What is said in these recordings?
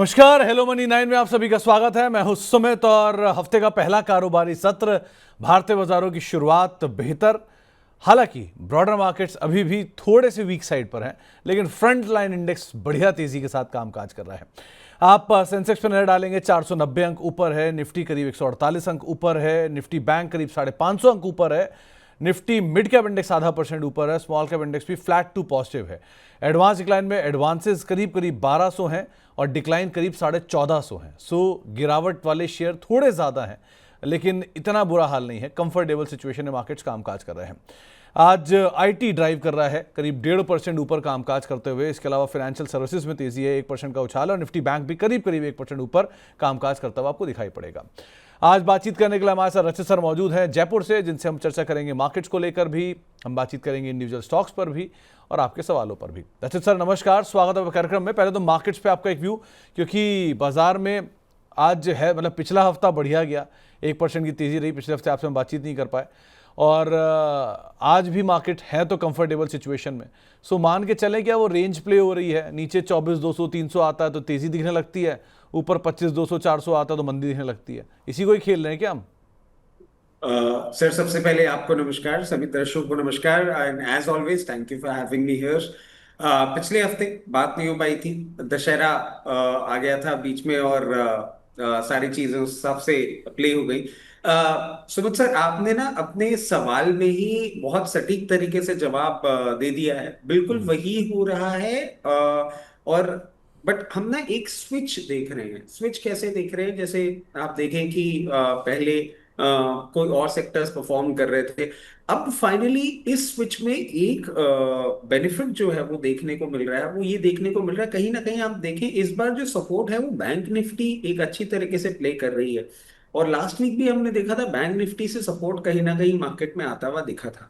नमस्कार, hello money 9 में आप सभी का स्वागत है। मैं हूं सुमित और हफ्ते का पहला कारोबारी सत्र भारतीय बाजारों की शुरुआत बेहतर। हालांकि ब्रॉडर मार्केट्स अभी भी थोड़े से वीक साइड पर हैं, लेकिन फ्रंट लाइन इंडेक्स बढ़िया तेजी के साथ कामकाज कर रहा है। आप सेंसेक्स पर नजर डालेंगे, 490 अंक ऊपर है, निफ्टी करीब 148 अंक ऊपर है, निफ्टी बैंक करीब 550 अंक ऊपर है, निफ्टी मिड कैप इंडेक्स आधा % ऊपर है, स्मॉल कैप इंडेक्स भी फ्लैट टू पॉजिटिव है। एडवांस डिक्लाइन में एडवांसेस करीब 1200 हैं और डिक्लाइन करीब 1450 हैं। सो गिरावट वाले शेयर थोड़े ज़्यादा हैं, लेकिन इतना बुरा हाल नहीं है। कंफर्टेबल सिचुएशन में मार्केट्स कामकाज कर रहे हैं। आज आईटी ड्राइव कर रहा है, करीब 1.5% ऊपर कामकाज करते हुए। इसके अलावा फाइनेंशियल सर्विसेज में तेजी है, 1% का उछाल, और निफ्टी बैंक भी करीब 1% ऊपर कामकाज करता हुआ आपको दिखाई पड़ेगा। आज बातचीत करने के लिए हमारे साथ रचित सर मौजूद हैं जयपुर से, जिनसे हम चर्चा करेंगे मार्केट्स को लेकर भी, हम बातचीत करेंगे इंडिविजुअल स्टॉक्स पर भी और आपके सवालों पर भी। रचित सर नमस्कार, स्वागत है कार्यक्रम में। पहले तो मार्केट्स पे आपका एक व्यू, क्योंकि बाजार में आज है, मतलब पिछला हफ्ता बढ़िया गया, 1% की तेजी रही। पिछले हफ्ते आपसे हम बातचीत नहीं कर पाए और आज भी मार्केट है तो कंफर्टेबल सिचुएशन में। सो मान के चलें क्या वो रेंज प्ले हो रही है, नीचे 24,200 300 आता है तो तेजी दिखने लगती है, ऊपर 25,200 400 आता है तो मंदी दिखने लगती है। इसी को ही खेल रहे हैं क्या हम? सर, सबसे पहले आपको नमस्कार, सभी दर्शकों को नमस्कार and as always thank you for having me here. पिछले हफ्ते बात नहीं हो पाई थी, दशहरा आ गया था बीच में और सारी चीजें उस हिसाब से प्ले हो गई। सुमित सर, आपने ना अपने सवाल में ही बहुत सटीक तरीके से जवाब दे दिया है। बिल्कुल वही हो रहा है। और बट हम ना एक स्विच देख रहे हैं। स्विच कैसे देख रहे हैं? जैसे आप देखें कि पहले कोई और सेक्टर्स परफॉर्म कर रहे थे, अब फाइनली इस स्विच में एक बेनिफिट जो है वो देखने को मिल रहा है। वो ये देखने को मिल रहा है, कहीं ना कहीं आप देखें इस बार जो सपोर्ट है वो बैंक निफ्टी एक अच्छी तरीके से प्ले कर रही है। और लास्ट वीक भी हमने देखा था बैंक निफ्टी से सपोर्ट कहीं ना कहीं मार्केट में आता हुआ दिखा था।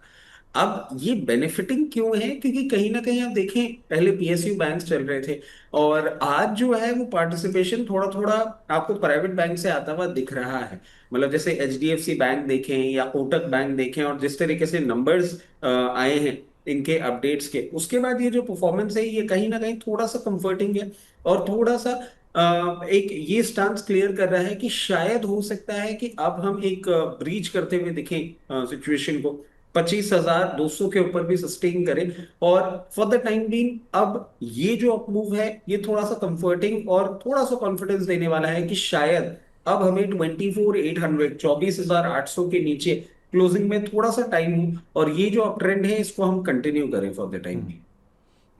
अब ये बेनिफिटिंग क्यों है? क्योंकि कहीं ना कहीं आप देखें, पहले पीएसयू बैंक्स चल रहे थे और आज जो है वो पार्टिसिपेशन थोड़ा थोड़ा आपको प्राइवेट बैंक से आता हुआ दिख रहा है। मतलब जैसे एचडीएफसी बैंक देखें या कोटक बैंक देखें, और जिस तरीके से नंबर्स आए हैं इनके अपडेट्स के, उसके बाद ये जो परफॉर्मेंस है ये कहीं ना कहीं थोड़ा सा कंफर्टिंग है। और थोड़ा सा एक ये स्टांस क्लियर कर रहा है कि शायद हो सकता है कि अब हम एक ब्रीच करते हुए दिखें सिचुएशन को, 25,200 के ऊपर भी सस्टेन करें। और फॉर द टाइम बीइंग अब ये जो अप मूव है ये थोड़ा सा कंफर्टिंग और थोड़ा सा कॉन्फिडेंस देने वाला है कि शायद अब हमें 24,800 24,800 के नीचे क्लोजिंग में थोड़ा सा टाइम हो और ये जो अप ट्रेंड है इसको हम कंटिन्यू करें फॉर द टाइम बीइंग।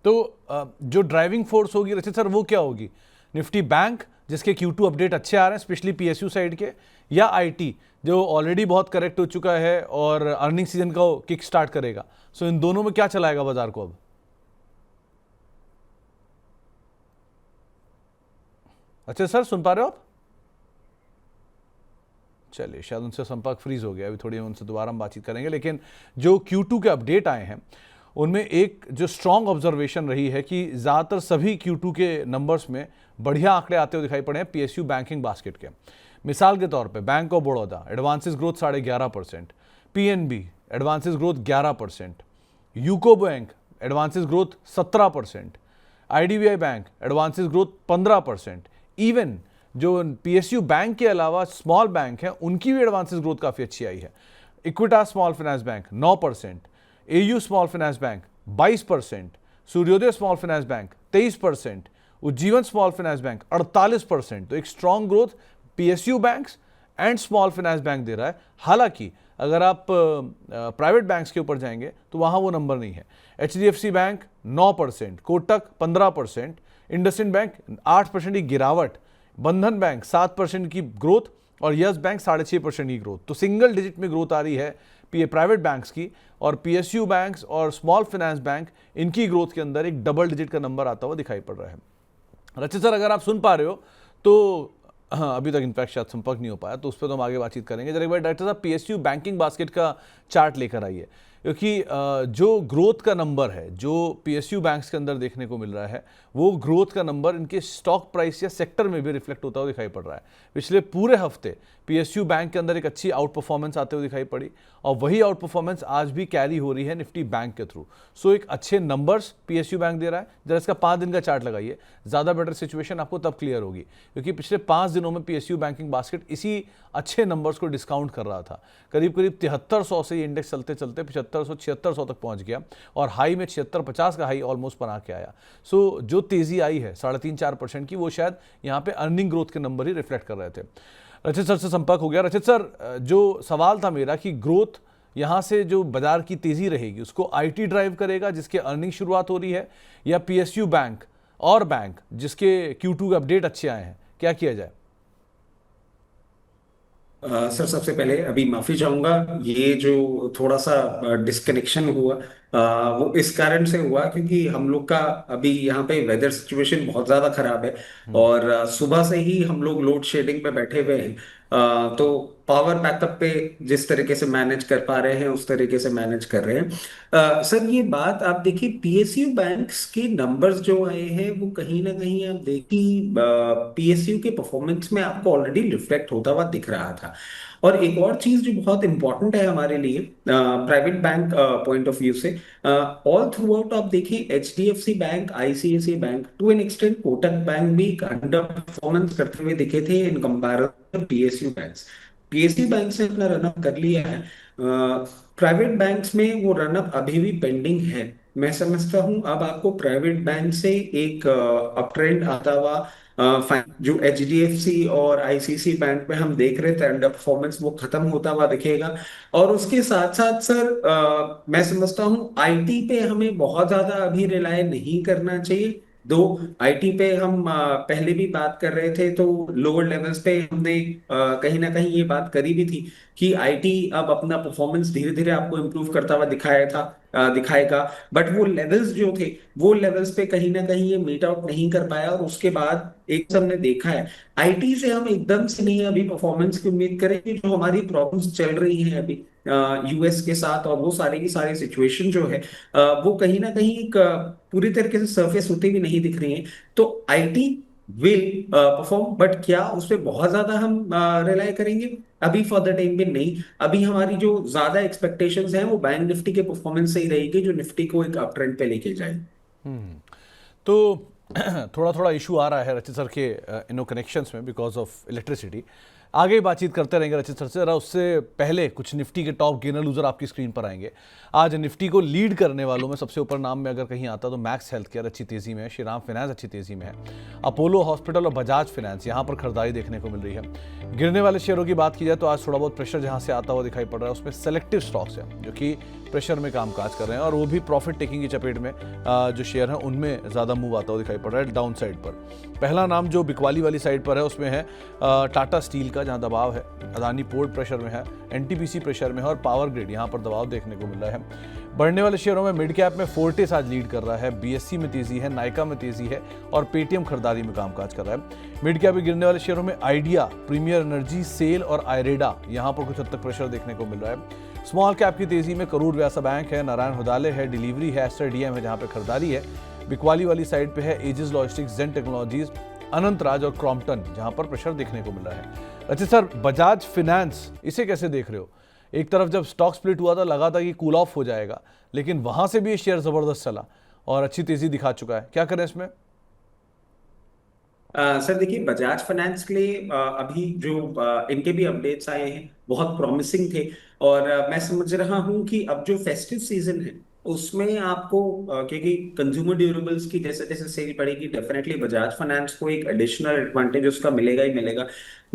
तो जो ड्राइविंग फोर्स होगी रचित सर, वो क्या होगी? निफ्टी बैंक जिसके Q2 अपडेट अच्छे आ रहे हैं, स्पेशली पीएसयू साइड के, या आईटी जो ऑलरेडी बहुत करेक्ट हो चुका है और अर्निंग सीजन का किक स्टार्ट करेगा? सो इन दोनों में क्या चलाएगा बाजार को अब? अच्छा सर, सुन पा रहे हो आप? चलिए, शायद उनसे संपर्क फ्रीज हो गया। अभी थोड़ी उनसे दोबारा हम बातचीत करेंगे। लेकिन जो Q2 के अपडेट आए हैं उनमें एक जो स्ट्रॉन्ग ऑब्जर्वेशन रही है कि ज़्यादातर सभी Q2 के नंबर्स में बढ़िया आंकड़े आते हुए दिखाई पड़े हैं पीएसयू बैंकिंग बास्केट के। मिसाल के तौर पे bank of Baroda advances growth 11.5%, PNB advances growth 11%, UCO bank advances growth 17%, IDBI bank advances growth 15%। Even जो पीएसयू बैंक के अलावा स्मॉल बैंक हैं उनकी भी एडवांसेस ग्रोथ काफ़ी अच्छी आई है। Equitas small finance bank 9%, AU small finance bank 22%, Suryoday small finance bank 23%, Ujjivan small finance bank 48%। तो एक strong growth PSU banks and small finance bank दे रहा है। हालांकि अगर आप प्राइवेट बैंक्स के ऊपर जाएंगे तो वहां वो नंबर नहीं है। HDFC bank 9%, Kotak 15%, IndusInd bank 8% की गिरावट, बंधन बैंक 7% की ग्रोथ और यस बैंक 6.5% की ग्रोथ। तो सिंगल डिजिट में ग्रोथ आ रही है प्राइवेट बैंक्स की, और पीएसयू बैंक्स और स्मॉल फाइनेंस बैंक इनकी ग्रोथ के अंदर एक डबल डिजिट का नंबर आता हुआ दिखाई पड़ रहा है। रचित सर, अगर आप सुन पा रहे हो तो हाँ, अभी तक इनफैक्ट शायद संपर्क नहीं हो पाया, तो उस पर तो हम आगे बातचीत करेंगे। जरा एक बार डायरेक्टर साहब पीएसयू बैंकिंग बास्केट का चार्ट लेकर आइए। क्योंकि जो ग्रोथ का नंबर है जो पीएसयू बैंक्स के अंदर देखने को मिल रहा है, वो ग्रोथ का नंबर इनके स्टॉक प्राइस या सेक्टर में भी रिफ्लेक्ट होता हुआ दिखाई पड़ रहा है। पिछले पूरे हफ्ते पीएसयू बैंक के अंदर एक अच्छी आउट परफॉर्मेंस आते हुए दिखाई पड़ी, और वही आउट परफॉर्मेंस आज भी कैरी हो रही है निफ्टी बैंक के थ्रू। सो एक अच्छे नंबर्स पीएसयू बैंक दे रहा है। जरा इसका 5 दिन का चार्ट लगाइए, ज़्यादा बेटर सिचुएशन आपको तब क्लियर होगी, क्योंकि पिछले 5 दिनों में पीएसयू बैंकिंग बास्केट इसी अच्छे नंबर्स को डिस्काउंट कर रहा था। करीब करीब 7300 से ये इंडेक्स चलते चलते 7500 7600 तक पहुंच गया, और हाई में 7650 का हाई ऑलमोस्ट बना के आया। सो जो तेजी आई है 3.5-4% की, वो शायद यहाँ पे अर्निंग ग्रोथ के नंबर ही रिफ्लेक्ट कर रहे थे। रचित सर से संपर्क हो गया। रचित सर, जो सवाल था मेरा कि ग्रोथ यहाँ से जो बाजार की तेजी रहेगी उसको आईटी ड्राइव करेगा जिसके अर्निंग शुरुआत हो रही है, या पीएसयू बैंक और बैंक जिसके Q2 के अपडेट अच्छे आए हैं, क्या किया जाए? सर सबसे पहले अभी माफी चाहूंगा। ये जो थोड़ा सा डिस्कनेक्शन हुआ, वो इस कारण से हुआ क्योंकि हम लोग का अभी यहाँ पे वेदर सिचुएशन बहुत ज्यादा खराब है। और सुबह से ही हम लोग लोड शेडिंग पे बैठे हुए हैं। तो पावर बैकअप पे जिस तरीके से मैनेज कर पा रहे हैं उस तरीके से मैनेज कर रहे हैं। सर ये बात आप देखिए, पीएसयू बैंक्स के नंबर्स जो आए हैं वो कहीं ना कहीं आप देखिए पीएसयू के परफॉर्मेंस में आपको ऑलरेडी रिफ्लेक्ट होता हुआ दिख रहा था। और एक और चीज जो बहुत इंपॉर्टेंट है हमारे लिए private bank point of view से, ऑल थ्रू आउट आप देखिए HDFC bank, ICICI bank, to an extent Kotak bank भी अंडर परफॉर्मेंस करते हुए दिखे थे in comparison PSU banks. PSU bank से अपना रनअप कर लिया है। प्राइवेट बैंक्स में वो रनअप अभी भी पेंडिंग है। मैं समझता हूं अब आपको प्राइवेट बैंक से एक अप ट्रेंड आता हुआ जो एचडीएफसी और आईसीसी बैंक में हम देख रहे थे अंडर परफॉर्मेंस, वो खत्म होता हुआ दिखेगा। और उसके साथ साथ सर मैं समझता हूं आईटी पे हमें बहुत ज्यादा अभी रिलाय नहीं करना चाहिए। दो, आईटी पे हम पहले भी बात कर रहे थे तो लोअर लेवल्स पे हमने कहीं ना कहीं ये बात करी भी थी कि आईटी अब अपना परफॉर्मेंस धीरे धीरे आपको इम्प्रूव करता हुआ दिखाएगा। बट वो लेवल्स जो थे, वो लेवल्स पे कहीं ना कहीं ये मीट आउट नहीं कर पाया। और उसके बाद एक हमने देखा है आईटी से हम एकदम से नहीं अभी परफॉर्मेंस की उम्मीद करेंगे। जो हमारी प्रॉब्लम्स चल रही हैं अभी यूएस के साथ, और वो सारी की सारी सिचुएशन जो है वो कहीं ना कहीं एक पूरी तरीके से सरफेस होती भी नहीं दिख रही है। तो आईटी विल परफॉर्म, बट क्या उस पर बहुत ज्यादा हम रिलाय करेंगे? अभी फॉर द टाइम भी नहीं। अभी हमारी जो ज्यादा एक्सपेक्टेशंस हैं वो बैंक निफ्टी के परफॉर्मेंस से ही रहेगी, जो निफ्टी को एक अप ट्रेंड पे लेके जाए। तो थोड़ा थोड़ा इशू आ रहा है रचित सर के इनो कनेक्शंस में बिकॉज ऑफ इलेक्ट्रिसिटी। आगे ही बातचीत करते रहेंगे रचित सर से। जरा उससे पहले कुछ निफ्टी के टॉप गेनर लूजर आपकी स्क्रीन पर आएंगे। आज निफ्टी को लीड करने वालों में सबसे ऊपर नाम में अगर कहीं आता तो मैक्स हेल्थ केयर अच्छी तेजी में है, श्रीराम फाइनेंस अच्छी तेजी में है, अपोलो हॉस्पिटल और बजाज फाइनेंस यहाँ पर खरीदारी देखने को मिल रही है। गिरने वाले शेयरों की बात की जाए तो आज थोड़ा बहुत प्रेशर जहाँ से आता हुआ दिखाई पड़ रहा है उसमें सेलेक्टिव स्टॉक्स हैं जो कि प्रेशर में कामकाज कर रहे हैं, और वो भी प्रॉफिट टेकिंग की चपेट में जो शेयर हैं उनमें ज़्यादा मूव आता हुआ दिखाई पड़ रहा है डाउन साइड पर। पहला नाम जो बिकवाली वाली साइड पर है उसमें है टाटा स्टील का, जहां दबाव है, अदानी पोर्ट प्रेशर में है, एनटीपीसी प्रेशर में है, और पावर ग्रिड यहां पर दबाव देखने को मिल रहा है। बढ़ने वाले शेयरों में मिड कैप में फोर्टिस आज लीड कर रहा है, बीएससी में तेजी है, नाइका में तेजी है, और पेटीएम खरीदारी में कामकाज कर रहा है। मिड कैप में गिरने वाले शेयरों में आइडिया, प्रीमियर एनर्जी, सेल और आयरेडा यहां पर कुछ हद तक प्रेशर देखने को मिल रहा है। स्मॉल कैप की तेजी में करूर व्यासा बैंक है, नारायण हुदाले है, डिलीवरी है, एस्टर डीएम है जहां पर खरीदारी है। बिकवाली वाली साइड पे है एजिस लॉजिस्टिक्स, जेन टेक्नोलॉजीज, अनंतराज और क्रॉम्पटन जहां पर प्रेशर देखने को मिल रहा है। अच्छा सर, बजाज फाइनेंस इसे कैसे देख रहे हो? एक तरफ जब स्टॉक स्प्लिट हुआ था लगा था कि कूल ऑफ हो जाएगा, लेकिन वहां से भी ये शेयर जबरदस्त चला और अच्छी तेजी दिखा चुका है, क्या करें इसमें? सर देखिए, बजाज फाइनेंस के लिए अभी जो इनके भी अपडेट्स आए हैं बहुत प्रॉमिसिंग थे। और मैं समझ रहा हूं कि अब जो फेस्टिव सीजन है उसमें आपको क्योंकि कंज्यूमर ड्यूरेबल्स की जैसे जैसे सेल बढ़ेगी, डेफिनेटली बजाज फाइनेंस को एक एडिशनल एडवांटेज उसका मिलेगा ही मिलेगा।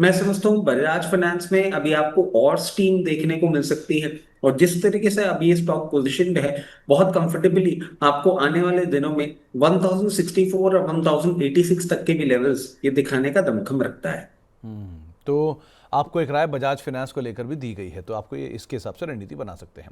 मैं समझता हूँ बजाज फाइनेंस में अभी आपको और स्टीम देखने को मिल सकती है। और जिस तरीके से अभी ये स्टॉक पोजिशनड है, बहुत कंफर्टेबली आपको आने वाले दिनों में 1064 और 1086 तक के भी लेवल्स ये दिखाने का दमखम रखता है। तो आपको एक राय बजाज फाइनेंस को लेकर भी दी गई है, तो आपको ये इसके हिसाब से रणनीति बना सकते हैं।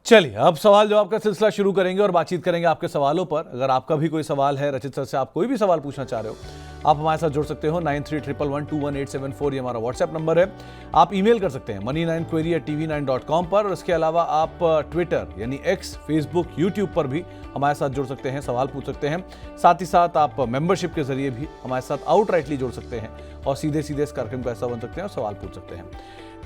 चलिए अब सवाल जवाब का सिलसिला शुरू करेंगे और बातचीत करेंगे आपके सवालों पर। अगर आपका भी कोई सवाल है, रचित सर से आप कोई भी सवाल पूछना चाह रहे हो, आप हमारे साथ जुड़ सकते हो। 9311121874 ये हमारा व्हाट्सएप नंबर है। आप ईमेल कर सकते हैं money9query@tv9.com पर, और इसके अलावा आप ट्विटर यानी एक्स, फेसबुक, यूट्यूब पर भी हमारे साथ जुड़ सकते हैं, सवाल पूछ सकते हैं। साथ ही साथ आप मेंबरशिप के जरिए भी हमारे साथ आउटराइटली जुड़ सकते हैं और सीधे सीधे इस कार्यक्रम का हिस्सा बन सकते हैं और सवाल पूछ सकते हैं।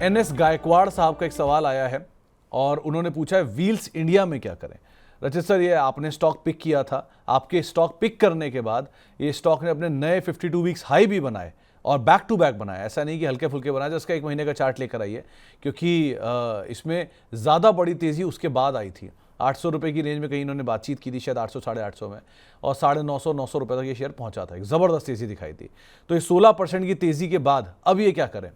NS गायकवाड़ साहब का एक सवाल आया है और उन्होंने पूछा है व्हील्स इंडिया में क्या करें। रचित सर, ये आपने स्टॉक पिक किया था, आपके स्टॉक पिक करने के बाद ये स्टॉक ने अपने नए 52 वीक्स हाई भी बनाए और बैक टू बैक बनाए। ऐसा नहीं कि हल्के फुल्के बनाए। जिसका एक महीने का चार्ट लेकर आइए, क्योंकि इसमें ज़्यादा बड़ी तेज़ी उसके बाद आई थी। 800 रुपये की रेंज में कहीं इन्होंने बातचीत की थी, शायद 800 साढ़े 800 में, और 950 900 रुपये तक ये शेयर पहुंचा था। एक ज़बरदस्त तेज़ी दिखाई थी। तो ये 16% की तेज़ी के बाद अब ये क्या करें?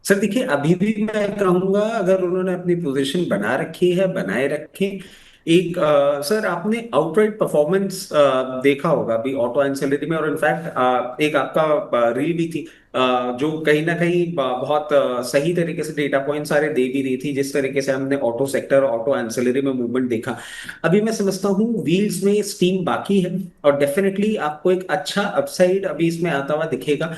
सर देखिए, अभी भी मैं कहूंगा अगर उन्होंने अपनी पोजीशन बना रखी है, बनाए रखे। एक सर, आपने आउटराइट परफॉर्मेंस देखा होगा अभी ऑटो एंसिलरी में, और इनफैक्ट एक आपका रील भी थी जो कहीं ना कहीं बहुत सही तरीके से डेटा पॉइंट सारे दे भी रही थी, जिस तरीके से हमने ऑटो सेक्टर, ऑटो एंसिलरी में मूवमेंट देखा। अभी मैं समझता हूँ व्हील्स में स्टीम बाकी है, और डेफिनेटली आपको एक अच्छा अपसाइड अभी इसमें आता हुआ दिखेगा।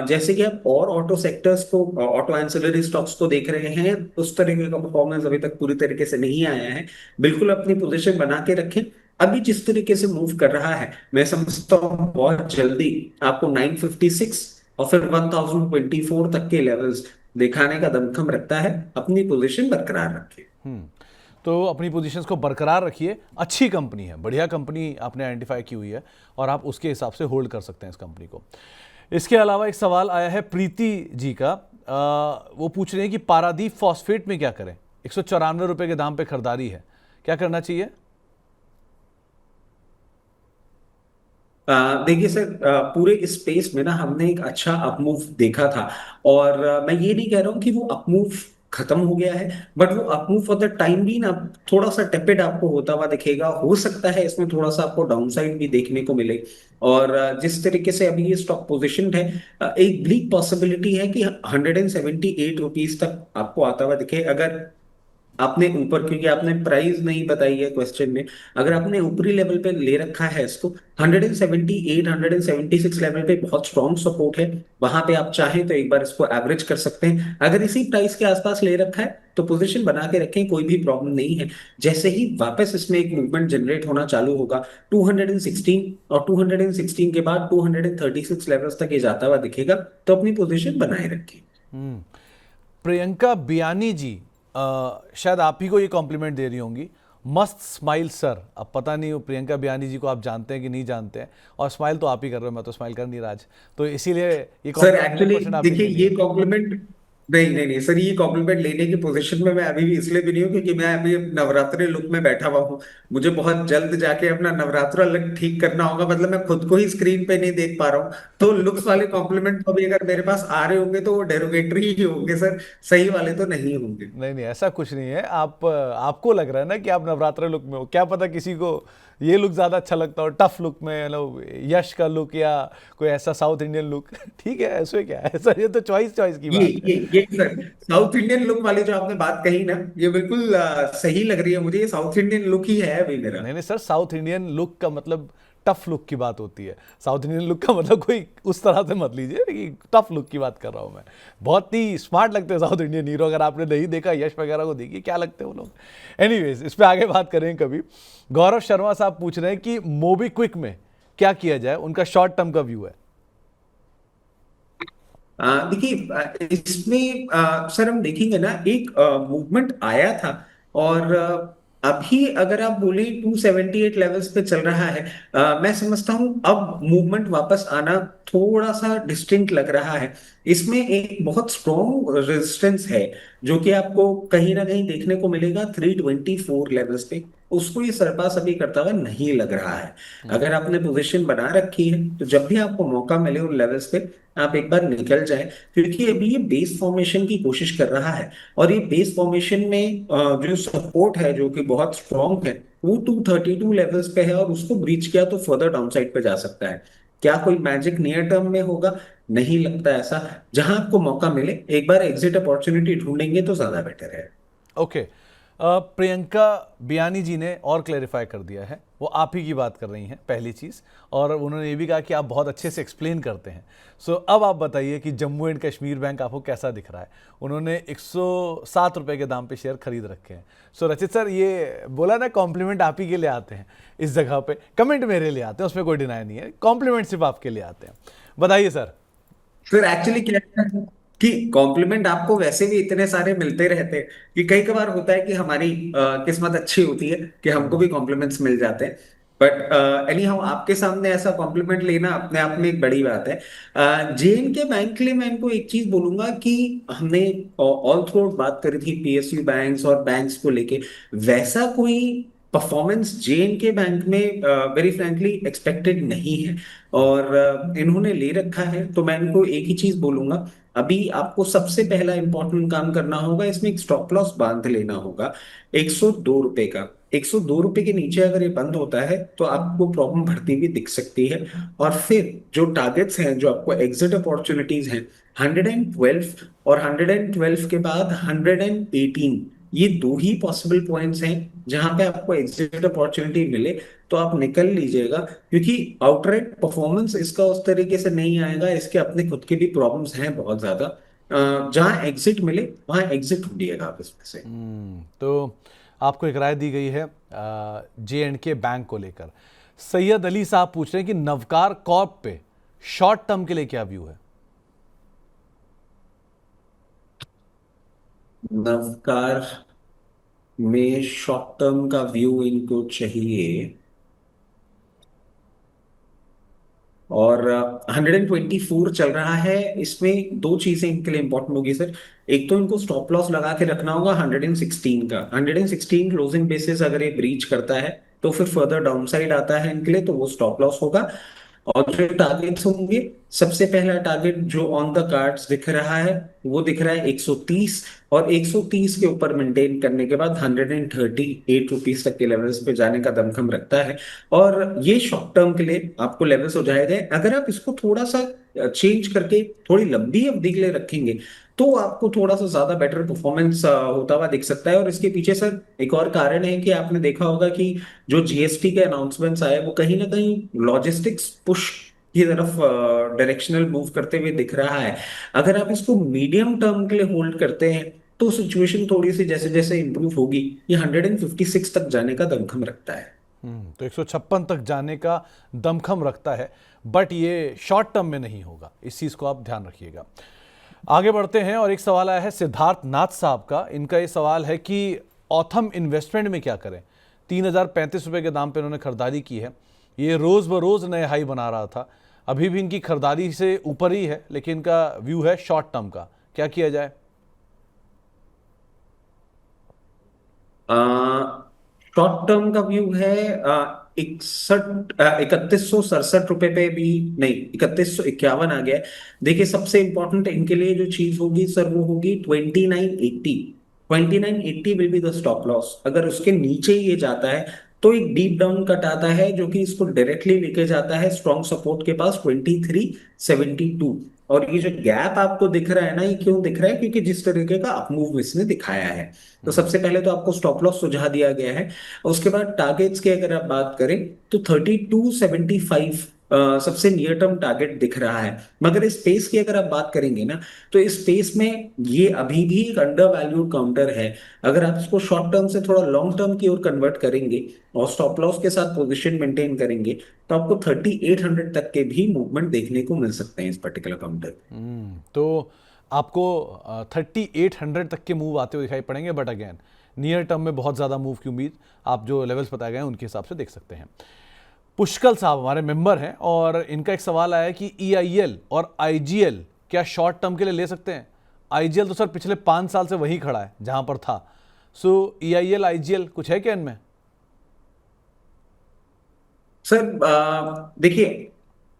जैसे कि आप और ऑटो सेक्टर्स को, ऑटो एंसिलरी स्टॉक्स को देख रहे हैं, उस तरीके का परफॉर्मेंस अभी तक पूरी तरीके से नहीं आया है। बिल्कुल अपनी पोजीशन बना के रखें। अभी जिस तरीके से मूव कर रहा है, मैं समझता हूँ बहुत जल्दी आपको 956 और फिर 1024 तक के लेवल्स दिखाने का दमखम रखता है। अपनी पोजीशन बरकरार रखें। तो अपनी पोजीशंस को बरकरार रखिए। अच्छी कंपनी है, बढ़िया कंपनी आपने आइडेंटिफाई की हुई है और आप उसके हिसाब से होल्ड कर सकते हैं इस कंपनी को। इसके अलावा एक सवाल आया है प्रीति जी का। वो पूछ रहे हैं कि पारादीप फॉस्फेट में क्या करें। 194 रुपये के दाम पे खरीदारी है, क्या करना चाहिए? देखिए सर, पूरे इस स्पेस में ना हमने एक अच्छा अपमूव देखा था, और मैं ये नहीं कह रहा हूँ कि वो अपमूव खत्म हो गया है, बट वो अपमूव फॉर द टाइम भी ना थोड़ा सा टेपेड आपको होता हुआ दिखेगा। हो सकता है इसमें थोड़ा सा आपको डाउनसाइड भी देखने को मिले, और जिस तरीके से अभी ये स्टॉक पोजिशन है, एक ब्रीक पॉसिबिलिटी है कि 178 रुपीज तक आपको आता हुआ दिखे। अगर आपने ऊपर, क्योंकि आपने प्राइस नहीं बताई है क्वेश्चन में, अगर आपने ऊपरी लेवल पे ले रखा है इसको, 178 176 लेवल पे बहुत स्ट्रॉन्ग सपोर्ट है। वहां पे आप चाहें तो एक बार इसको एवरेज कर सकते हैं। अगर इसी प्राइस के आसपास ले रखा है तो पोजीशन बना के रखें, कोई भी प्रॉब्लम नहीं है। जैसे ही वापस इसमें एक मूवमेंट जनरेट होना चालू होगा, 216 और 216 के बाद 236 लेवल्स तक ये जाता हुआ दिखेगा, तो अपनी पोजीशन बनाए रखें। प्रियंका बियानी जी, शायद आप ही को ये कॉम्प्लीमेंट दे रही होंगी। मस्त स्माइल सर। अब पता नहीं वो प्रियंका बियानी जी को आप जानते हैं कि नहीं जानते हैं, और स्माइल तो आप ही कर रहे हो, मैं तो स्माइल कर नहीं रहा आज, तो इसीलिए ये सर कॉम्प्लीमेंट एक्चुअली 100% आप ही देखिए, के ये लिए। कॉम्प्लीमेंट नहीं नहीं नहीं सर, ये कॉम्प्लीमेंट लेने की पोजीशन में मैं अभी भी इसलिए भी नहीं हूँ क्योंकि मैं अभी नवरात्रि लुक में बैठा हुआ हूँ। मुझे बहुत जल्द जाके अपना नवरात्रा लुक ठीक करना होगा, मतलब मैं खुद को ही स्क्रीन पे नहीं देख पा रहा हूँ। तो लुक्स वाले कॉम्प्लीमेंट तो अभी अगर मेरे पास आ रहे होंगे तो वो डेरोगेटरी ही होंगे सर, सही वाले तो नहीं होंगे। नहीं नहीं, ऐसा कुछ नहीं है। आपको लग रहा है ना कि आप नवरात्र लुक में हो, क्या पता किसी को ये लुक ज़्यादा अच्छा लगता हो, टफ लुक में, यश का लुक या कोई ऐसा साउथ इंडियन लुक। ठीक है, ऐसे क्या है, ऐसा ये तो चॉइस चॉइस की ये बात है। ये सर, साउथ इंडियन लुक वाली जो आपने बात कही ना, ये बिल्कुल सही लग रही है मुझे। ये साउथ इंडियन लुक ही है अभी मेरा। नहीं नहीं सर, साउथ इंडियन लुक का मतलब टफ लुक की बात होती है। साउथ इंडियन लुक का मतलब कोई उस तरह से मत लीजिए कि टफ लुक की बात कर रहा हूँ मैं। बहुत ही स्मार्ट लगते हैं साउथ इंडियन हीरो। अगर आपने नहीं देखा, यश वगैरह को देखिए क्या लगते हैं वो लोग। एनीवेज, इस पर आगे बात करेंगे कभी। गौरव शर्मा साहब पूछ रहे हैं कि मोबीक्विक में क्या किया जाए, उनका शॉर्ट टर्म का व्यू है। देखिए, इसमें सर हम देखेंगे ना, एक मूवमेंट आया था, और अभी अगर आप बोले 278 लेवल्स पे चल रहा है। मैं समझता हूं अब मूवमेंट वापस आना थोड़ा सा डिस्टिंक्ट लग रहा है। इसमें एक बहुत स्ट्रॉन्ग रेजिस्टेंस है जो कि आपको कहीं ना कहीं देखने को मिलेगा 324 लेवल्स पे। उसको ये सरपास अभी करता हुआ नहीं लग रहा है। अगर आपने पोजीशन बना रखी है तो जब भी आपको मौका मिले उन लेवल्स पे आप एक बार निकल जाए, क्योंकि अभी ये बेस फॉर्मेशन की कोशिश कर रहा है। और ये बेस फॉर्मेशन में जो सपोर्ट है जो कि बहुत स्ट्रॉन्ग है, वो 232 लेवल्स पे है, और उसको ब्रीच किया तो फर्दर डाउनसाइड पे जा सकता है। क्या कोई मैजिक नियर टर्म में होगा? नहीं लगता ऐसा। जहां आपको मौका मिले एक बार एग्जिट अपॉर्चुनिटी ढूंढेंगे तो ज्यादा बेटर है। ओके। प्रियंका बियानी जी ने और क्लेरिफाई कर दिया है, वो आप ही की बात कर रही हैं पहली चीज़, और उन्होंने ये भी कहा कि आप बहुत अच्छे से एक्सप्लेन करते हैं। सो अब आप बताइए कि जम्मू एंड कश्मीर बैंक आपको कैसा दिख रहा है। उन्होंने 107 रुपये के दाम पे शेयर खरीद रखे हैं। सो रचित सर, ये बोला ना, कॉम्प्लीमेंट आप ही के लिए आते हैं इस जगह पे, कमेंट मेरे लिए आते हैं, उसमें कोई डिनाई नहीं है, कॉम्प्लीमेंट सिर्फ आपके लिए आते हैं। बताइए सर। फिर एक्चुअली क्या है कि कॉम्प्लीमेंट आपको वैसे भी इतने सारे मिलते रहते हैं कि कई कबार होता है कि हमारी किस्मत अच्छी होती है कि हमको भी कॉम्प्लीमेंट्स मिल जाते हैं। बट एनी हाउ आपके सामने ऐसा कॉम्प्लीमेंट लेना अपने आप में एक बड़ी बात है। जेएन के बैंक के लिए मैं इनको एक चीज बोलूंगा कि हमने ऑल थ्रू बात करी थी पीएसयू बैंक्स और बैंक्स को लेके, वैसा कोई परफॉर्मेंस जेएन के बैंक में वेरी फ्रैंकली एक्सपेक्टेड नहीं है। और इन्होंने ले रखा है तो मैं इनको एक ही चीज बोलूंगा, अभी आपको सबसे पहला इंपॉर्टेंट काम करना होगा, इसमें एक स्टॉप लॉस बांध लेना होगा 102 रुपए का। 102 रुपए के नीचे अगर ये बंद होता है तो आपको प्रॉब्लम बढ़ती हुई दिख सकती है। और फिर जो टारगेट्स हैं, जो आपको एग्जिट अपॉर्चुनिटीज हैं, 112 और 112 के बाद 118, ये दो ही पॉसिबल पॉइंट्स हैं जहां पे आपको एग्जिट अपॉर्चुनिटी मिले तो आप निकल लीजिएगा। क्योंकि आउटराइट परफॉर्मेंस इसका उस तरीके से नहीं आएगा, इसके अपने खुद के भी प्रॉब्लम्स हैं बहुत ज्यादा। जहां एग्जिट मिले वहां एग्जिट ढूंढिएगा आप इसमें से। तो आपको एक राय दी गई है जे एंड के बैंक को लेकर। सैयद अली साहब पूछ रहे हैं कि नवकार कॉर्प पे शॉर्ट टर्म के लिए क्या व्यू है। नवकार में शॉर्ट टर्म का व्यू इनको चाहिए, और 124 चल रहा है। इसमें दो चीजें इनके लिए इंपॉर्टेंट होगी सर। एक तो इनको स्टॉप लॉस लगा के रखना होगा 116 का। 116 क्लोजिंग बेसिस अगर ये ब्रीच करता है तो फिर फर्दर डाउनसाइड आता है इनके लिए, तो वो स्टॉप लॉस होगा। और जो टारगेट्स होंगे, सबसे पहला टारगेट जो ऑन द कार्ड्स दिख रहा है वो दिख रहा है 130, और 130 के ऊपर मेंटेन करने के बाद 138 रुपीज तक के लेवल्स पे जाने का दमखम रखता है। और ये शॉर्ट टर्म के लिए आपको लेवल्स हो जाएगा। अगर आप इसको थोड़ा सा चेंज करके थोड़ी लंबी अवधि के लिए रखेंगे तो आपको थोड़ा सा ज्यादा बेटर परफॉर्मेंस होता हुआ दिख सकता है। और इसके पीछे सर एक और कारण है कि आपने देखा होगा कि जो जीएसटी के अनाउंसमेंट्स आए वो कहीं ना कहीं लॉजिस्टिक्स पुश की तरफ डायरेक्शनल मूव करते हुए दिख रहा है। अगर आप इसको मीडियम टर्म के लिए होल्ड करते हैं तो सिचुएशन थोड़ी सी जैसे जैसे इंप्रूव होगी, ये 156 तक जाने का दमखम रखता है। तो 156 तक जाने का दमखम रखता है, बट ये शॉर्ट टर्म में नहीं होगा, इस चीज़ को आप ध्यान रखिएगा। आगे बढ़ते हैं और एक सवाल आया है सिद्धार्थ नाथ साहब का। इनका ये सवाल है कि ऑथम इन्वेस्टमेंट में क्या करें। 3035 रुपये के दाम पे इन्होंने खरीदारी की है। ये रोज़ बरोज़ नए हाई बना रहा था, अभी भी इनकी खरीदारी से ऊपर ही है, लेकिन इनका व्यू है शॉर्ट टर्म का, क्या किया जाए। शॉर्ट टर्म का व्यू है 3167 रुपए पे भी नहीं, 3151 आ गया है। देखिए सबसे इंपॉर्टेंट इनके लिए जो चीज होगी सर वो होगी 2980। 2980 will be the stop loss. अगर उसके नीचे ये जाता है तो एक डीप डाउन कट आता है जो कि इसको डायरेक्टली लेके जाता है स्ट्रॉन्ग सपोर्ट के पास 2372। और ये जो गैप आपको दिख रहा है ना, ये क्यों दिख रहा है? क्योंकि जिस तरीके का अपमूव इसने दिखाया है। तो सबसे पहले तो आपको स्टॉप लॉस सुझा दिया गया है। उसके बाद टारगेट्स की अगर आप बात करें तो 3275 सबसे नियर टर्म टारगेट दिख रहा है। मगर इस स्पेस की अगर आप बात करेंगे ना, तो इस स्पेस में ये अभी भी एक अंडर वैल्यूड काउंटर है। अगर आप इसको शॉर्ट टर्म से थोड़ा लॉन्ग टर्म की ओर कन्वर्ट करेंगे और स्टॉप लॉस के साथ पोजीशन मेंटेन करेंगे तो आपको 3800 तक के भी मूवमेंट देखने को मिल सकते हैं इस पर्टिकुलर काउंटर। तो आपको 3800 तक के मूव आते हुए दिखाई पड़ेंगे, बट अगेन नियर टर्म में बहुत ज़्यादा मूव की उम्मीद आप जो लेवल्स बताए गए हैं उनके हिसाब से देख सकते हैं। पुष्कल साहब हमारे मेंबर हैं और इनका एक सवाल आया है कि ईआईएल और आईजीएल क्या शॉर्ट टर्म के लिए ले सकते हैं। आईजीएल तो सर पिछले 5 साल से वही खड़ा है जहां पर था। सो ईआईएल आईजीएल कुछ है क्या इनमें। सर देखिए,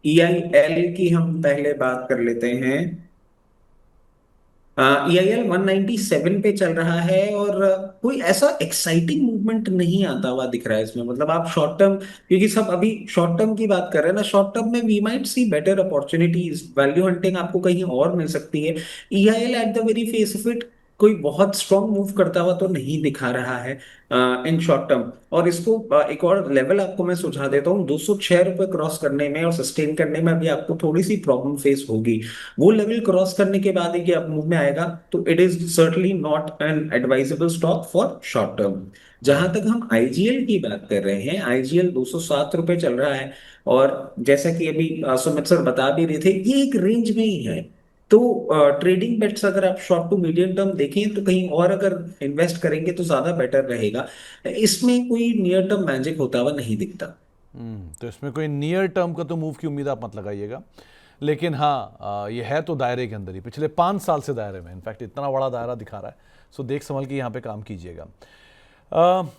ईआईएल की हम पहले बात कर लेते हैं। ईआईएल 197 पे चल रहा है और कोई ऐसा एक्साइटिंग मूवमेंट नहीं आता हुआ दिख रहा है इसमें। मतलब आप शॉर्ट टर्म, क्योंकि सब अभी शॉर्ट टर्म की बात कर रहे हैं ना, शॉर्ट टर्म में we might see better opportunities, value hunting आपको कहीं और मिल सकती है। EIL at the very face of it कोई बहुत स्ट्रॉन्ग मूव करता हुआ तो नहीं दिखा रहा है इन शॉर्ट टर्म। और इसको एक और लेवल आपको मैं सुझा देता हूँ, 206 रुपये क्रॉस करने में और सस्टेन करने में अभी आपको थोड़ी सी प्रॉब्लम फेस होगी। वो लेवल क्रॉस करने के बाद ही कि आप मूव में आएगा, तो it is certainly not an advisable stock for short term. जहां तक हम आईजीएल की बात कर रहे हैं, आईजीएल 207 रुपये चल रहा है। और जैसा कि अभी सुमित सर बता भी रहे थे, ये एक रेंज में ही है। तो ट्रेडिंग बेट्स अगर आप शॉर्ट टू मीडियम टर्म देखें तो कहीं और अगर इन्वेस्ट करेंगे तो ज्यादा बेटर रहेगा। इसमें कोई नियर टर्म मैजिक होता हुआ नहीं दिखता। तो इसमें कोई नियर टर्म का तो मूव की उम्मीद आप मत लगाइएगा, लेकिन हाँ ये है तो दायरे के अंदर ही, पिछले 5 साल से दायरे में, इनफैक्ट इतना बड़ा दायरा दिखा रहा है। सो देख संभल के यहाँ पे काम कीजिएगा।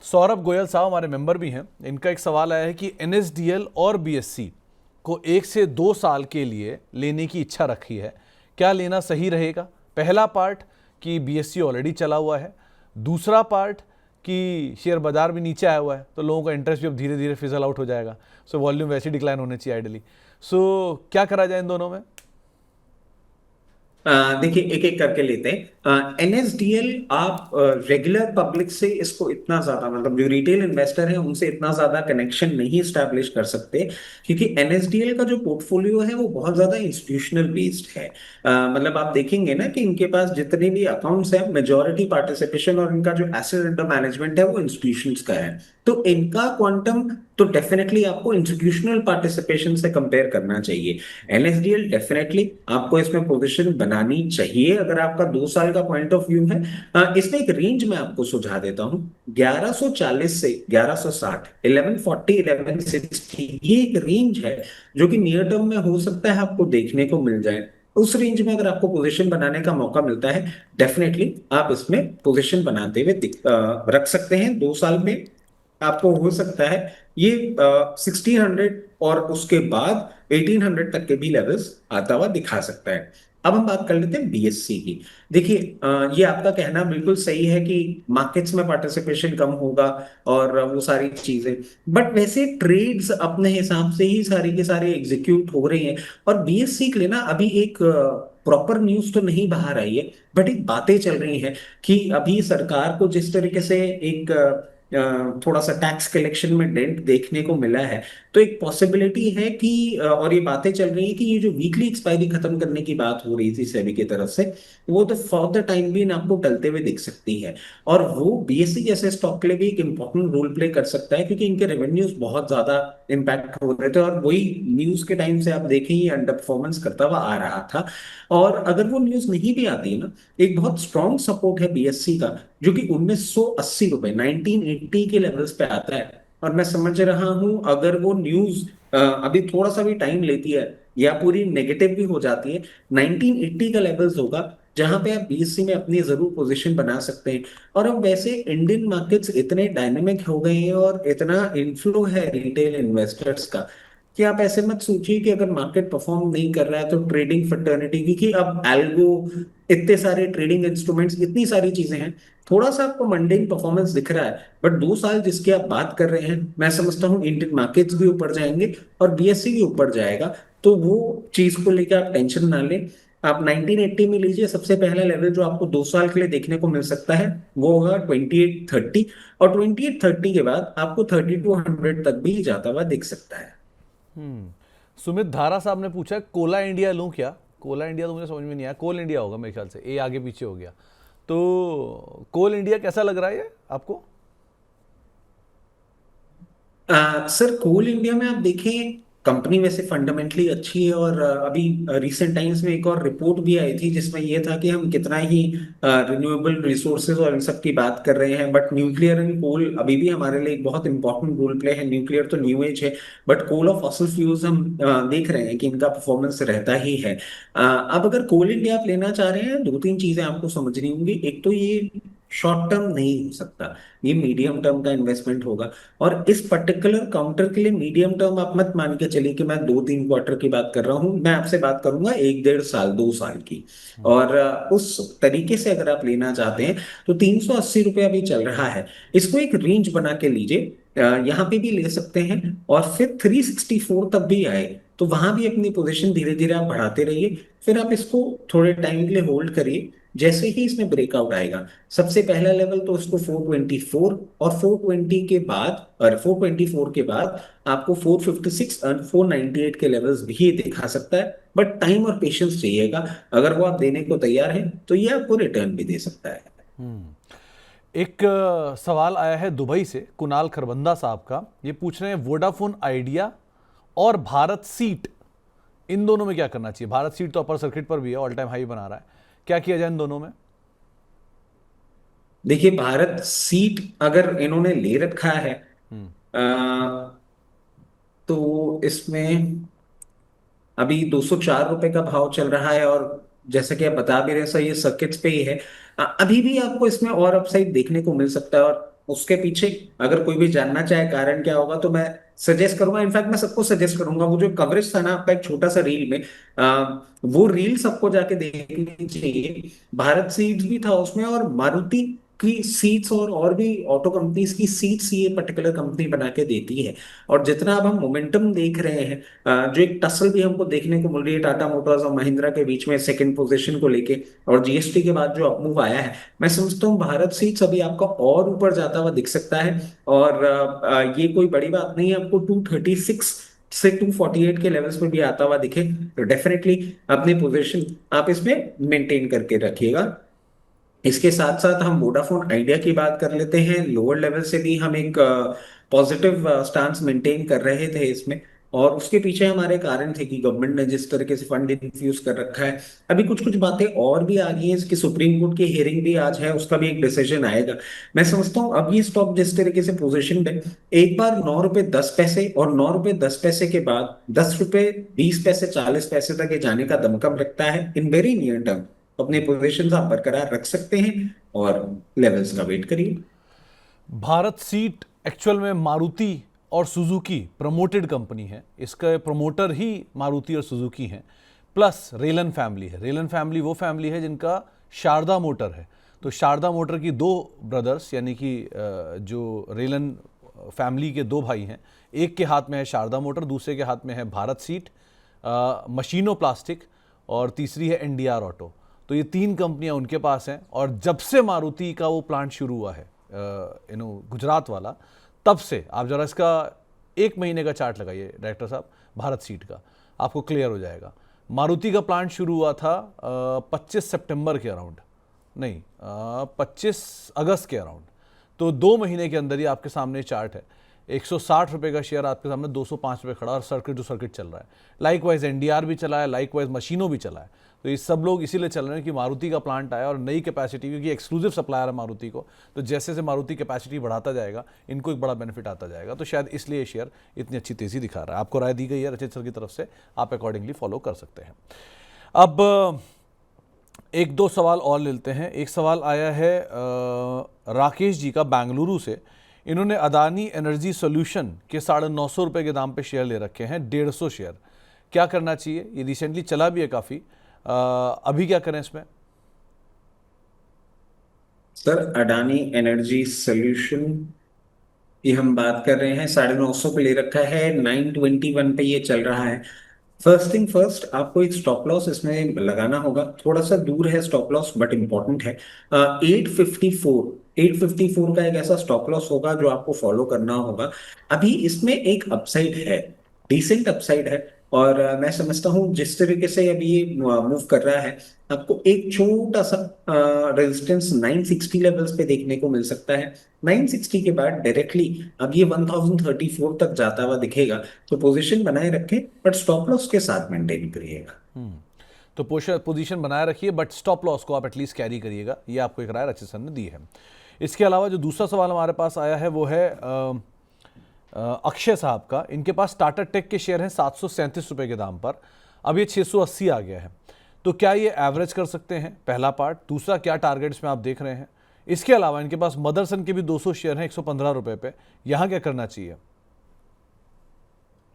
सौरभ गोयल साहब हमारे मेंबर भी हैं, इनका एक सवाल आया है कि एनएसडीएल और बीएससी को 1 से 2 साल के लिए लेने की इच्छा रखी है, क्या लेना सही रहेगा? पहला पार्ट कि बीएससी ऑलरेडी चला हुआ है, दूसरा पार्ट कि शेयर बाजार भी नीचे आया हुआ है तो लोगों का इंटरेस्ट भी अब धीरे धीरे फिजल आउट हो जाएगा। सो वॉल्यूम वैसे डिक्लाइन होने चाहिए आइडली। सो क्या करा जाए इन दोनों में? देखिए एक एक करके लेते हैं। एनएसडीएल आप रेगुलर पब्लिक से इसको इतना ज्यादा, मतलब जो रिटेल इन्वेस्टर है उनसे इतना ज्यादा कनेक्शन नहीं स्टैब्लिश कर सकते, क्योंकि एनएसडीएल का जो पोर्टफोलियो है वो बहुत ज्यादा इंस्टीट्यूशनल बेस्ड है। मतलब आप देखेंगे ना कि इनके पास जितने भी अकाउंट्स हैं, मेजोरिटी पार्टिसिपेशन और इनका जो एसेट अंडर मैनेजमेंट है वो इंस्टीट्यूशंस का है। तो इनका क्वांटम तो डेफिनेटली आपको इंस्टीट्यूशनल पार्टिसिपेशन से कंपेयर करना चाहिए। एनएसडीएल डेफिनेटली आपको इसमें पोजीशन बनानी चाहिए अगर आपका 2 साल का पॉइंट ऑफ व्यू है। इसमें एक रेंज में आपको सुझा देता हूं, 1140 से 1160, 1140, 1160, ये एक रेंज है जो कि नियर टर्म में हो सकता है आपको देखने को मिल जाए। उस रेंज में अगर आपको पोजीशन बनाने का मौका मिलता है, डेफिनेटली आप इसमें पोजीशन बनाते हुए रख सकते हैं। 2 साल में आपको हो सकता है ये 1600 और उसके बाद 1800 तक के भी लेवल्स आता हुआ दिखा सकता है। अब हम बात कर लेते हैं बीएससी की। देखिए ये आपका कहना बिल्कुल सही है कि मार्केट्स में पार्टिसिपेशन कम होगा और वो सारी चीजें, बट वैसे ट्रेड्स अपने हिसाब से ही सारी के सारे एग्जीक्यूट हो रही हैं। और बीएससी के लिए ना अभी एक प्रॉपर न्यूज तो नहीं बाहर आई है, बट एक बातें चल रही हैं कि अभी सरकार को जिस तरीके से एक थोड़ा सा टैक्स कलेक्शन में डेंट देखने को मिला है, तो एक पॉसिबिलिटी है कि और ये बातें चल रही है कि ये जो वीकली एक्सपायरी खत्म करने की बात हो रही थी सेबी की तरफ से, वो तो फॉर द टाइम भी आपको टलते हुए दिख सकती है। और वो बीएससी जैसे स्टॉक के लिए भी एक इंपॉर्टेंट रोल प्ले कर सकता है, क्योंकि इनके रेवेन्यूज बहुत ज्यादा इम्पैक्ट हो रहे थे और वही न्यूज के टाइम से आप देखें ये अंडर परफॉर्मेंस करता हुआ आ रहा था। और अगर वो न्यूज नहीं भी आती है ना, एक बहुत स्ट्रॉन्ग सपोर्ट है बीएससी का, जो कि 1980 रुपए, 1980 के लेवल्स पे आता है। और मैं समझ रहा हूं अगर वो न्यूज अभी थोड़ा सा भी टाइम लेती है या पूरी नेगेटिव भी हो जाती है, 1980 का लेवल्स होगा जहां पे आप बीएससी में अपनी जरूर पोजीशन बना सकते हैं। और अब वैसे इंडियन मार्केट्स इतने डायनेमिक हो गए हैं और इतना इन्फ्लो है रिटेल इन्वेस्टर्स का, कि आप ऐसे मत सोचिए कि अगर मार्केट परफॉर्म नहीं कर रहा है तो ट्रेडिंग फर्टर्निटी, क्योंकि अब एल्गो, इतने सारे ट्रेडिंग इंस्ट्रूमेंट्स, इतनी सारी चीजें हैं, थोड़ा सा आपको मंडेन परफॉर्मेंस दिख रहा है, बट 2 साल जिसकी आप बात कर रहे हैं, मैं समझता हूँ इंडियन मार्केट्स भी ऊपर जाएंगे और बीएससी भी ऊपर जाएगा। तो वो चीज को लेकर आप टेंशन ना लें। आप 1980 में लीजिए, सबसे पहला लेवल जो आपको 2 साल के लिए देखने को मिल सकता है वो होगा 2830, और 2830 के बाद आपको 3200 तक भी जाता हुआ दिख सकता है। सुमित धारा साहब ने पूछा कोला इंडिया लूं क्या? कोला इंडिया तो मुझे समझ में नहीं आया, कोल इंडिया होगा मेरे ख्याल से, ए आगे पीछे हो गया। तो कोल इंडिया कैसा लग रहा है ये आपको? सर कोल इंडिया में आप देखें, कंपनी वैसे फंडामेंटली अच्छी है। और अभी रिसेंट टाइम्स में एक और रिपोर्ट भी आई थी जिसमें यह था कि हम कितना ही रिन्यूएबल रिसोर्सेज और इन सब की बात कर रहे हैं, बट न्यूक्लियर एंड कोल अभी भी हमारे लिए एक बहुत इंपॉर्टेंट रोल प्ले है। न्यूक्लियर तो न्यू एज है, बट कोल और फॉसिल फ्यूल्स हम देख रहे हैं कि इनका परफॉर्मेंस रहता ही है। अब अगर कोल इंडिया आप लेना चाह रहे हैं, दो तीन चीजें आपको समझनी होंगी। एक तो ये शॉर्ट टर्म नहीं हो सकता, ये मीडियम टर्म का इन्वेस्टमेंट होगा। और इस पर्टिकुलर काउंटर के लिए मीडियम टर्म आप मत मान के चलिए कि मैं 2-3 क्वार्टर की बात कर रहा हूं, मैं आपसे बात करूंगा 1-1.5 साल, 2 साल की। और उस तरीके से अगर आप लेना चाहते हैं तो 380 रुपये अभी चल रहा है, इसको एक रेंज बना के लीजिए। यहाँ पे भी ले सकते हैं और फिर 364 तक भी आए तो वहां भी अपनी पोजीशन धीरे धीरे आप बढ़ाते रहिए। फिर आप इसको थोड़े टाइम के लिए होल्ड करिए। जैसे ही इसमें ब्रेकआउट आएगा, सबसे पहला लेवल तो उसको 424, और 420 के बाद, और 424 के बाद आपको 456 और 498 के लेवल्स भी दिखा सकता है। बट टाइम और पेशेंस चाहिएगा। अगर वो आप देने को तैयार हैं तो ये आपको रिटर्न भी दे सकता है। एक सवाल आया है दुबई से कुणाल खरबंदा साहब का। ये पूछ रहे हैं वोडाफोन आइडिया और भारत सीट, इन दोनों में क्या करना चाहिए? भारत सीट तो अपर सर्किट पर भी है, ऑल टाइम हाई बना रहा है, क्या किया जाए इन दोनों में? देखिए, भारत सीट अगर इन्होंने ले रखा है अ, तो इसमें अभी 204 रुपए का भाव चल रहा है, और जैसा कि आप बता भी रहे सर, ये सर्किट्स पे ही है। अभी भी आपको इसमें और अपसाइड देखने को मिल सकता है, और उसके पीछे अगर कोई भी जानना चाहे कारण क्या होगा, तो मैं सजेस्ट करूंगा, इनफैक्ट मैं सबको सजेस्ट करूंगा, वो जो कवरेज था ना आपका एक छोटा सा रील में, वो रील सबको जाके देखनी चाहिए। भारत सीड्स भी था उसमें, और मारुति की सीट्स और भी ऑटो कंपनीज की सीट्स ये पर्टिकुलर कंपनी बना के देती है। और जितना अब हम मोमेंटम देख रहे हैं, जो एक टसल भी हमको देखने को मिल रही है टाटा मोटर्स और महिंद्रा के बीच में सेकंड पोजीशन को लेके, और जीएसटी के बाद जो अपमूव आया है, मैं समझता हूँ भारत सीट्स अभी आपका और ऊपर जाता हुआ दिख सकता है। और ये कोई बड़ी बात नहीं है, आपको 236 से 248 के लेवल्स पे भी आता हुआ दिखे तो डेफिनेटली अपनी पोजीशन आप इसमें मेंटेन करके रखिएगा। इसके साथ साथ हम वोडाफोन आइडिया की बात कर लेते हैं। लोअर लेवल से भी हम एक पॉजिटिव स्टांस मेंटेन कर रहे थे इसमें, और उसके पीछे हमारे कारण थे कि गवर्नमेंट ने जिस तरीके से फंड इन्फ्यूज कर रखा है। अभी कुछ कुछ बातें और भी आ गई हैं, इसकी सुप्रीम कोर्ट की हियरिंग भी आज है, उसका भी एक डिसीजन आएगा। मैं समझता हूँ अब ये स्टॉक जिस तरीके से पोजिशन है, एक बार 9 रुपए 10 पैसे और 9 रुपए 10 पैसे के बाद 10 रुपए 20 पैसे 40 पैसे तक ये जाने का दमकम रखता है इन वेरी नियर टर्म। अपने पोजीशन आप बरकरार रख सकते हैं और लेवल्स का वेट करिए। भारत सीट एक्चुअल में मारुति और सुजुकी प्रमोटेड कंपनी है, इसका प्रमोटर ही मारुति और सुजुकी हैं, प्लस रेलन फैमिली है। रेलन फैमिली वो फैमिली है जिनका शारदा मोटर है। तो शारदा मोटर की दो ब्रदर्स, यानी कि जो रेलन फैमिली के दो भाई हैं, एक के हाथ में है शारदा मोटर, दूसरे के हाथ में है भारत सीट, मशीनो प्लास्टिक, और तीसरी है एनडीआर ऑटो। तो ये तीन कंपनियां उनके पास हैं, और जब से मारुति का वो प्लांट शुरू हुआ है गुजरात वाला, तब से आप जरा इसका 1 महीने का चार्ट लगाइए डायरेक्टर साहब भारत सीट का, आपको क्लियर हो जाएगा। मारुति का प्लांट शुरू हुआ था 25 सितंबर के अराउंड, नहीं 25 अगस्त के अराउंड। तो 2 महीने के अंदर ही आपके सामने चार्ट है, 160 रुपये का शेयर आपके सामने 205 रुपये खड़ा, और सर्किट टू सर्किट चल रहा है। लाइकवाइज एनडीआर भी चला है, लाइकवाइज मशीनों भी चला है। तो ये सब लोग इसीलिए चल रहे हैं कि मारुति का प्लांट आया और नई कैपेसिटी, क्योंकि एक्सक्लूसिव सप्लायर है मारुति को, तो जैसे जैसे मारुति कैपेसिटी बढ़ाता जाएगा इनको एक बड़ा बेनिफिट आता जाएगा। तो शायद इसलिए शेयर इतनी अच्छी तेजी दिखा रहा है। आपको राय दी गई है रचित सर की तरफ से, आप अकॉर्डिंगली फॉलो कर सकते हैं। अब एक दो सवाल और लेते हैं। एक सवाल आया है राकेश जी का बेंगलुरु से। इन्होंने अदानी एनर्जी सॉल्यूशन के 950 रुपये के दाम पे शेयर ले रखे हैं, 150 शेयर। क्या करना चाहिए? ये रिसेंटली चला भी है काफ़ी, अभी क्या करें इसमें? सर, अडानी एनर्जी सोल्यूशन की हम बात कर रहे हैं, 950 पे ले रखा है, 921 पे ये चल रहा है। फर्स्ट थिंग फर्स्ट, आपको एक स्टॉप लॉस इसमें लगाना होगा, थोड़ा सा दूर है स्टॉप लॉस बट इंपॉर्टेंट है। 854 का एक ऐसा स्टॉप लॉस होगा जो आपको फॉलो करना होगा। अभी इसमें एक अपसाइड है, डिसेंट अपसाइड है, और मैं समझता हूँ जिस तरीके से अभी ये मूव कर रहा है, आपको एक छोटा सा रेजिस्टेंस 960 लेवल्स पे देखने को मिल सकता है। 960 के बाद डायरेक्टली अब ये 1034 तक जाता हुआ दिखेगा। तो पोजीशन बनाए रखें, बट स्टॉप लॉस के साथ मेंटेन करिएगा। तो पोजीशन बनाए रखिए, बट स्टॉप लॉस को आप एटलीस्ट कैरी करिएगा। ये आपको एक राय रचित सर ने दी है। इसके अलावा जो दूसरा सवाल हमारे पास आया है वो है अक्षय साहब का। इनके पास टाटा टेक के शेयर हैं 737 रुपये के दाम पर, अब ये 680 आ गया है। तो क्या ये एवरेज कर सकते हैं? पहला पार्ट। दूसरा, क्या टारगेट्स में आप देख रहे हैं? इसके अलावा इनके पास मदरसन के भी 200 शेयर हैं 115 रुपये पे, यहाँ क्या करना चाहिए?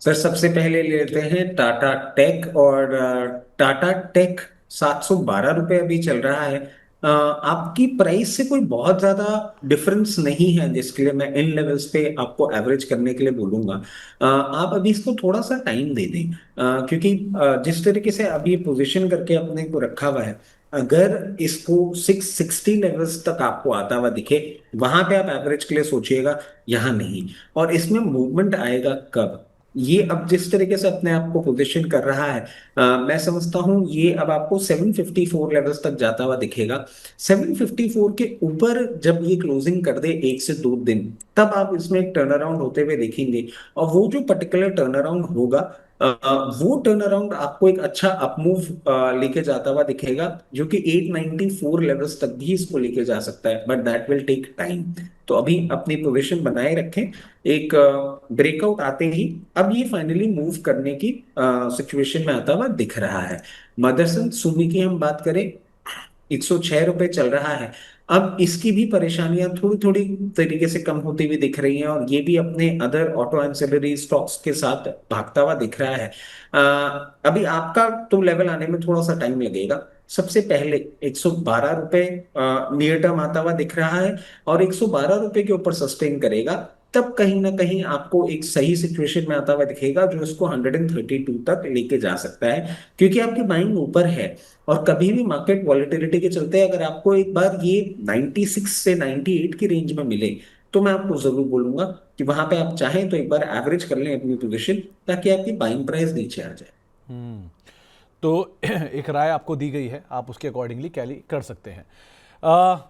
सर, सबसे पहले लेते हैं टाटा टेक, और टाटा टेक 712 रुपये अभी चल रहा है। आपकी प्राइस से कोई बहुत ज्यादा डिफरेंस नहीं है, जिसके लिए मैं इन लेवल्स पे आपको एवरेज करने के लिए बोलूंगा। आप अभी इसको थोड़ा सा टाइम दे दें, क्योंकि जिस तरीके से अभी पोजीशन करके अपने को रखा हुआ है, अगर इसको 660 लेवल्स तक आपको आता हुआ दिखे, वहां पे आप एवरेज के लिए सोचिएगा, यहाँ नहीं। और इसमें मूवमेंट आएगा कब? ये अब जिस तरीके से अपने आप को पोजीशन कर रहा है, मैं समझता हूँ ये अब आपको 754 लेवल्स तक जाता हुआ दिखेगा। 754 के ऊपर जब ये क्लोजिंग कर दे 1 से 2 दिन, तब आप इसमें एक टर्न अराउंड होते हुए देखेंगे। और वो जो पर्टिकुलर टर्न अराउंड होगा, वो टर्न अराउंड आपको एक अच्छा अपमूव लेके जाता हुआ दिखेगा, जो कि 894 लेवल्स तक भी इसको लेके जा सकता है, but that will take time. तो अभी अपनी पोजीशन बनाए रखें। एक ब्रेकआउट आते ही अब ये फाइनली मूव करने की सिचुएशन में आता हुआ दिख रहा है। मदरसन सुमी की हम बात करें, 106 रुपए चल रहा है। अब इसकी भी परेशानियां थोड़ी थोड़ी तरीके से कम होती हुई दिख रही हैं, और ये भी अपने अदर ऑटो एंसिलरी स्टॉक्स के साथ भागता हुआ दिख रहा है। अभी आपका तो लेवल आने में थोड़ा सा टाइम लगेगा। सबसे पहले 112 रुपए नियर टर्म आता हुआ दिख रहा है, और 112 रुपए के ऊपर सस्टेन करेगा, तब कहीं ना कहीं आपको एक सही सिचुएशन में आता हुआ दिखेगा, जो इसको 132 तक लेके जा सकता है, क्योंकि आपकी बाइंग ऊपर है। और कभी भी मार्केट वॉलेटिलिटी के चलते अगर आपको एक बार ये 96 से 98 की रेंज में मिले, तो मैं आपको जरूर बोलूंगा कि वहां पे आप चाहें तो एक बार एवरेज कर लें अपनी पोजीशन, ताकि आपकी बाइंग प्राइस नीचे आ जाए। तो एक राय आपको दी गई है, आप उसके अकॉर्डिंगली कैली कर सकते हैं।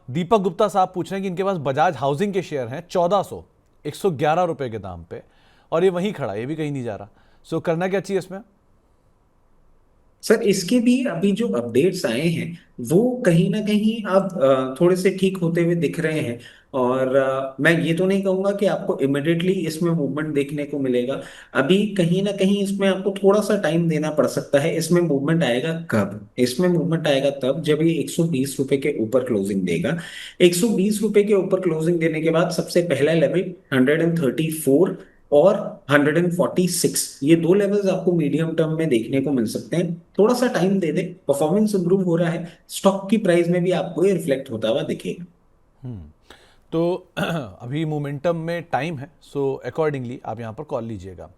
दीपक गुप्ता साहब पूछ रहे हैं कि इनके पास बजाज हाउसिंग के शेयर हैं 1400, 111 रुपए के दाम पे, और ये वहीं खड़ा है, ये भी कहीं नहीं जा रहा। सो करना क्या चाहिए इसमें? सर, इसके भी अभी जो अपडेट्स आए हैं, वो कहीं ना कहीं अब थोड़े से ठीक होते हुए दिख रहे हैं। और मैं ये तो नहीं कहूंगा कि आपको इमिडिएटली इसमें मूवमेंट देखने को मिलेगा। अभी कहीं ना कहीं इसमें आपको थोड़ा सा टाइम देना पड़ सकता है। इसमें मूवमेंट आएगा कब? इसमें मूवमेंट आएगा तब जब ये 120 रुपए के ऊपर क्लोजिंग देगा। 120 रुपए के ऊपर क्लोजिंग देने के बाद सबसे पहला लेवल 134 और 146, ये दो लेवल्स आपको मीडियम टर्म में देखने को मिल सकते हैं। थोड़ा सा टाइम दे दे, परफॉर्मेंस इंप्रूव हो रहा है, स्टॉक की प्राइस में भी आपको ये रिफ्लेक्ट होता हुआ दिखेगा। तो अभी मोमेंटम में टाइम है, सो अकॉर्डिंगली आप यहाँ पर कॉल लीजिएगा।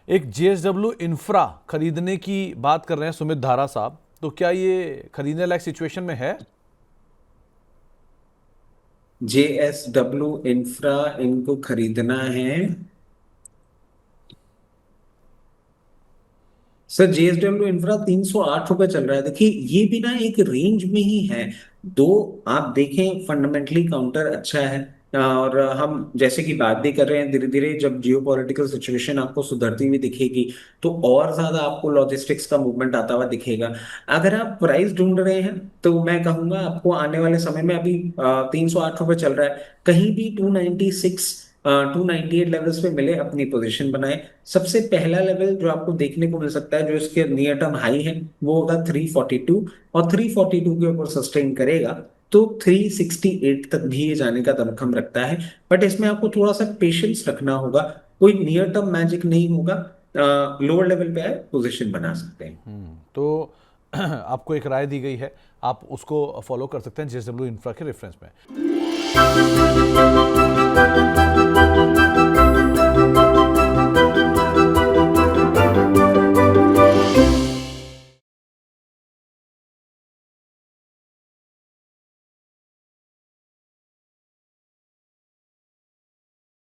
एक जेएसडब्ल्यू इंफ्रा खरीदने की बात कर रहे हैं सुमित धारा साहब, तो क्या ये खरीदने लायक सिचुएशन में है? जेएसडब्ल्यू इंफ्रा इनको खरीदना है। सर, जेएसडब्ल्यू इंफ्रा 308 रुपए चल रहा है। देखिए, ये भी ना एक रेंज में ही है। दो, आप देखें फंडामेंटली काउंटर अच्छा है। और हम जैसे कि बात भी कर रहे हैं, धीरे धीरे जब जियो पॉलिटिकल सिचुएशन आपको सुधरती हुई दिखेगी, तो और ज्यादा आपको लॉजिस्टिक्स का मूवमेंट आता हुआ दिखेगा। अगर आप प्राइस ढूंढ रहे हैं, तो मैं कहूंगा आपको आने वाले समय में, अभी 308 रुपए चल रहा है, कहीं भी 296 298 लेवल्स पे मिले अपनी पोजीशन बनाए। सबसे पहला लेवल जो आपको देखने को मिल सकता है, जो इसके नियर टर्म हाई है, वो होगा 342, और 342 के ऊपर सस्टेन करेगा तो 368 तक भी ये जाने का दमखम रखता है। बट इसमें आपको थोड़ा सा पेशेंस रखना होगा, कोई नियर टर्म मैजिक नहीं होगा। लोअर लेवल पे आए पोजीशन बना सकते हैं। तो आपको एक राय दी गई है, आप उसको फॉलो कर सकते हैं जेएसडब्ल्यू इंफ्रा के रेफरेंस में।